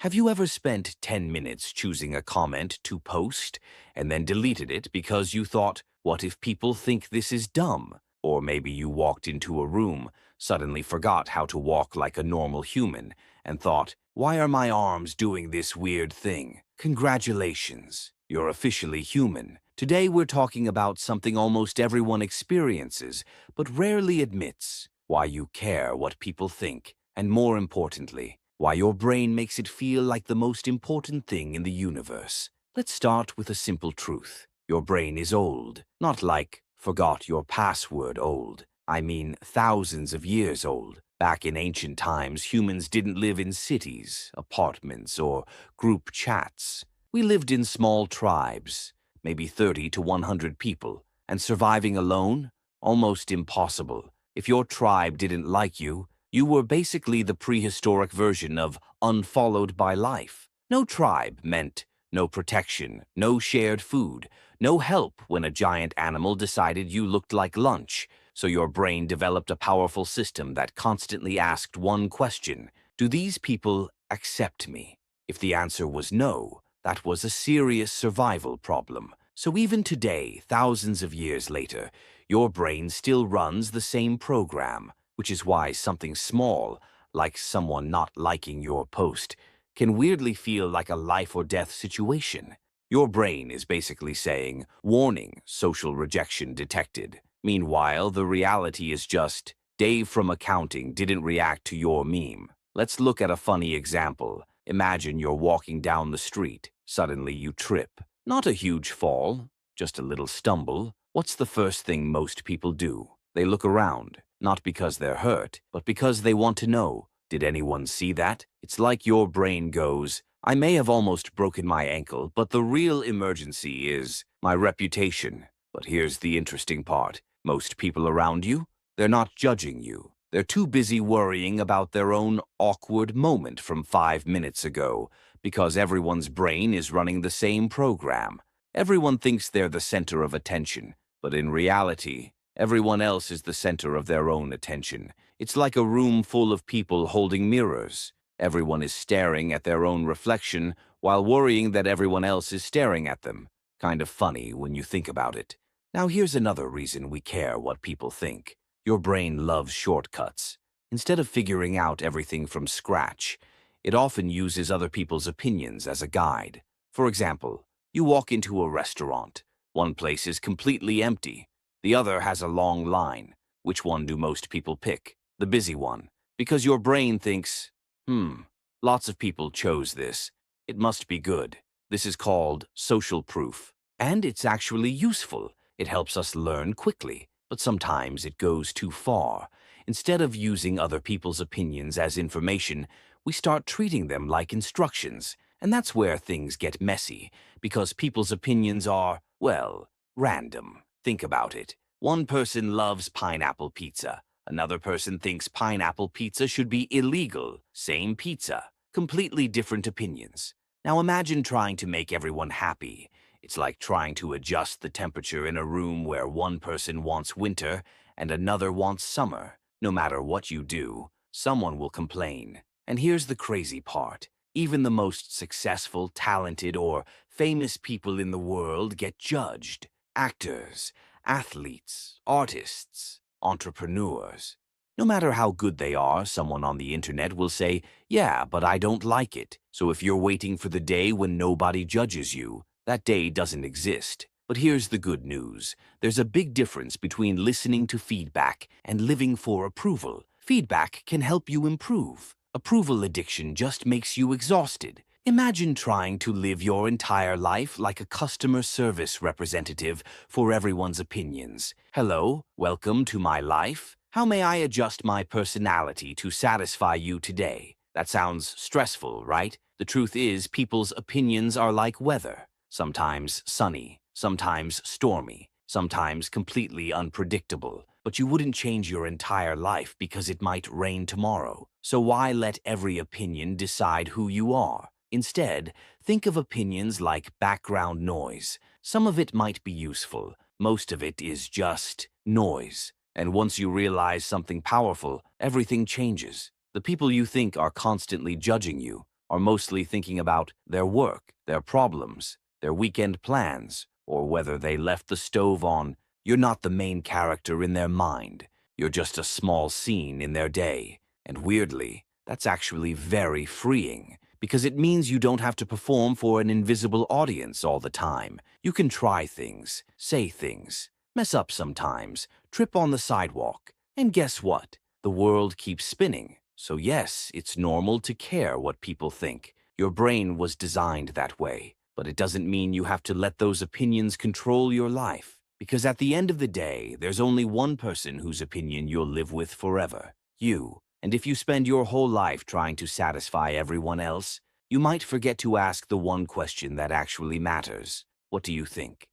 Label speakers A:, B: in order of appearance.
A: Have you ever spent 10 minutes choosing a comment to post and then deleted it because you thought, what if people think this is dumb? Or maybe you walked into a room, suddenly forgot how to walk like a normal human, and thought, why are my arms doing this weird thing? Congratulations, you're officially human. Today we're talking about something almost everyone experiences, but rarely admits: why you care what people think, and more importantly, why your brain makes it feel like the most important thing in the universe. Let's start with a simple truth. Your brain is old, not like forgot your password old. I mean thousands of years old. Back in ancient times, humans didn't live in cities, apartments, or group chats. We lived in small tribes, maybe 30 to 100 people, and surviving alone? Almost impossible. If your tribe didn't like you, you were basically the prehistoric version of unfollowed by life. No tribe meant no protection, no shared food, no help when a giant animal decided you looked like lunch. So your brain developed a powerful system that constantly asked one question: do these people accept me? If the answer was no, that was a serious survival problem. So even today, thousands of years later, your brain still runs the same program, which is why something small, like someone not liking your post, can weirdly feel like a life or death situation. Your brain is basically saying, warning, social rejection detected. Meanwhile, the reality is just, Dave from accounting didn't react to your meme. Let's look at a funny example. Imagine you're walking down the street. Suddenly you trip. Not a huge fall, just a little stumble. What's the first thing most people do? They look around, not because they're hurt, but because they want to know, did anyone see that? It's like your brain goes, I may have almost broken my ankle, but the real emergency is my reputation. But here's the interesting part. Most people around you, they're not judging you. They're too busy worrying about their own awkward moment from 5 minutes ago, because everyone's brain is running the same program. Everyone thinks they're the center of attention, but in reality, everyone else is the center of their own attention. It's like a room full of people holding mirrors. Everyone is staring at their own reflection while worrying that everyone else is staring at them. Kind of funny when you think about it. Now here's another reason we care what people think. Your brain loves shortcuts. Instead of figuring out everything from scratch, it often uses other people's opinions as a guide. For example, you walk into a restaurant. One place is completely empty. The other has a long line. Which one do most people pick? The busy one. Because your brain thinks, lots of people chose this. It must be good. This is called social proof. And it's actually useful. It helps us learn quickly. But sometimes it goes too far. Instead of using other people's opinions as information, we start treating them like instructions. And that's where things get messy, because people's opinions are, well, random. Think about it. One person loves pineapple pizza. Another person thinks pineapple pizza should be illegal. Same pizza. Completely different opinions. Now imagine trying to make everyone happy. It's like trying to adjust the temperature in a room where one person wants winter and another wants summer. No matter what you do, someone will complain. And here's the crazy part. Even the most successful, talented, or famous people in the world get judged. Actors, athletes, artists, entrepreneurs. No matter how good they are, someone on the internet will say, yeah, but I don't like it. So if you're waiting for the day when nobody judges you, that day doesn't exist. But here's the good news. There's a big difference between listening to feedback and living for approval. Feedback can help you improve. Approval addiction just makes you exhausted. Imagine trying to live your entire life like a customer service representative for everyone's opinions. Hello, welcome to my life. How may I adjust my personality to satisfy you today? That sounds stressful, right? The truth is, people's opinions are like weather. Sometimes sunny, sometimes stormy, sometimes completely unpredictable. But you wouldn't change your entire life because it might rain tomorrow. So why let every opinion decide who you are? Instead, think of opinions like background noise. Some of it might be useful. Most of it is just noise. And once you realize something powerful, everything changes. The people you think are constantly judging you are mostly thinking about their work, their problems, their weekend plans, or whether they left the stove on. You're not the main character in their mind. You're just a small scene in their day. And weirdly, that's actually very freeing, because it means you don't have to perform for an invisible audience all the time. You can try things, say things, mess up sometimes, trip on the sidewalk, and guess what? The world keeps spinning. So yes, it's normal to care what people think. Your brain was designed that way. But it doesn't mean you have to let those opinions control your life. Because at the end of the day, there's only one person whose opinion you'll live with forever. You. And if you spend your whole life trying to satisfy everyone else, you might forget to ask the one question that actually matters. What do you think?